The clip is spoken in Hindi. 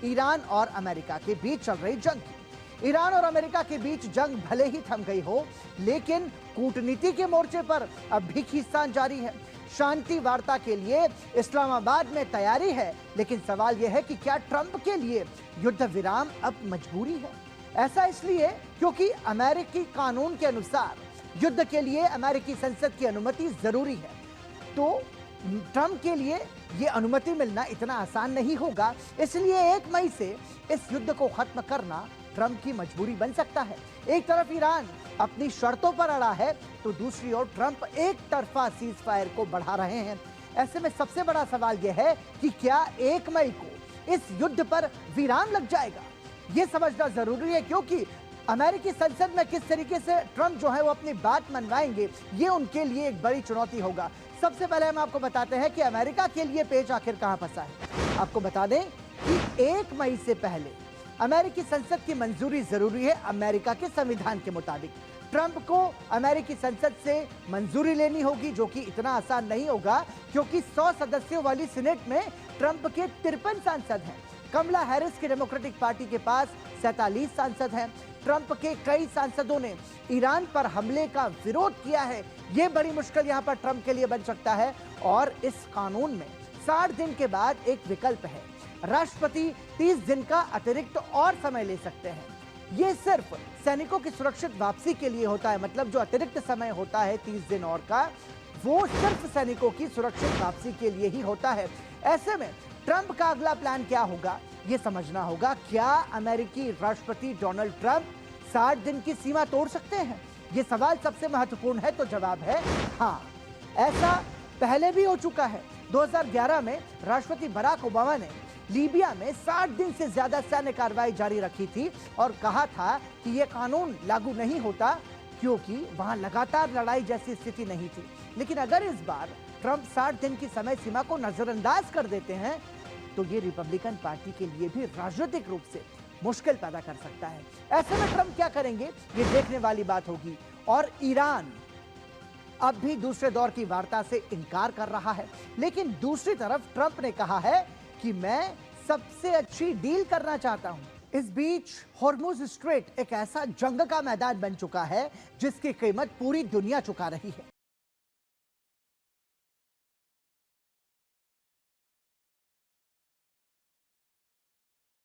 ईरान और अमेरिका के बीच चल रही जंग की। ईरान और अमेरिका के बीच जंग भले ही थम गई हो, लेकिन कूटनीति के मोर्चे पर अब भी खींचतान जारी है। शांति वार्ता के लिए इस्लामाबाद में तैयारी है, लेकिन सवाल यह है कि क्या ट्रंप के लिए युद्ध विराम अब मजबूरी है? ऐसा इसलिए क्योंकि अमेरिकी कानून के अनुसार युद्ध के लिए अमेरिकी संसद की अनुमति जरूरी है। तो ट्रंप के लिए यह अनुमति मिलना इतना आसान नहीं होगा, इसलिए 1 मई से इस युद्ध को खत्म करना ट्रंप की मजबूरी बन सकता है। एक तरफ ईरान अपनी शर्तों पर अड़ा है, तो दूसरी ओर ट्रंप एक तरफा सीज फायर को बढ़ा रहे हैं। ऐसे में सबसे बड़ा सवाल यह है कि क्या 1 मई को इस युद्ध पर विराम लग जाएगा? यह समझना जरूरी है, क्योंकि अमेरिकी संसद में किस तरीके से ट्रंप जो है वो अपनी बात मनवाएंगे, ये उनके लिए एक बड़ी चुनौती होगा। सबसे पहले हम आपको बताते हैं कि अमेरिका के लिए पेच आखिर कहां फंसा है। आपको बता दें कि 1 मई से पहले अमेरिकी संसद की मंजूरी जरूरी है। अमेरिका के संविधान के मुताबिक ट्रंप को अमेरिकी संसद से मंजूरी लेनी होगी, जो कि इतना आसान नहीं होगा, क्योंकि 100 सदस्यों वाली सीनेट में ट्रंप के 53 सांसद हैं। कमला हैरिस की डेमोक्रेटिक पार्टी के पास 47 सांसद हैं। ट्रंप के कई सांसदों ने ईरान पर हमले का विरोध किया है। यह बड़ी मुश्किल यहां पर ट्रंप के लिए बन सकता है। और इस कानून में 60 दिन के बाद एक विकल्प है। राष्ट्रपति 30 दिन का अतिरिक्त और समय ले सकते हैं। यह सिर्फ सैनिकों की सुरक्षित वापसी के लिए होता है। मतलब जो अतिरिक्त समय होता है 30 दिन और का, वो सिर्फ सैनिकों की सुरक्षित वापसी के लिए ही होता है। ऐसे में ट्रंप का अगला प्लान क्या होगा, यह समझना होगा। क्या अमेरिकी राष्ट्रपति डोनाल्ड ट्रंप 60 दिन की सीमा तोड़ सकते हैं? यह सवाल सबसे महत्वपूर्ण है। तो जवाब है हाँ। ऐसा पहले भी हो चुका है। 2011 में राष्ट्रपति बराक ओबामा ने लीबिया में 60 दिन से ज्यादा सैन्य कार्रवाई जारी रखी थी और कहा था कि यह कानून लागू नहीं होता, क्योंकि वहां लगातार लड़ाई जैसी स्थिति नहीं थी। लेकिन अगर इस बार ट्रंप 60 दिन की समय सीमा को नजरअंदाज कर देते हैं, तो ये रिपब्लिकन पार्टी के लिए भी राजनीतिक रूप से मुश्किल पैदा कर सकता है। ऐसे में ट्रंप क्या करेंगे, ये देखने वाली बात होगी। और ईरान अब भी दूसरे दौर की वार्ता से इनकार कर रहा है, लेकिन दूसरी तरफ ट्रंप ने कहा है कि मैं सबसे अच्छी डील करना चाहता हूं। इस बीच हॉर्मुज स्ट्रेट एक ऐसा जंग का मैदान बन चुका है जिसकी कीमत पूरी दुनिया चुका रही है।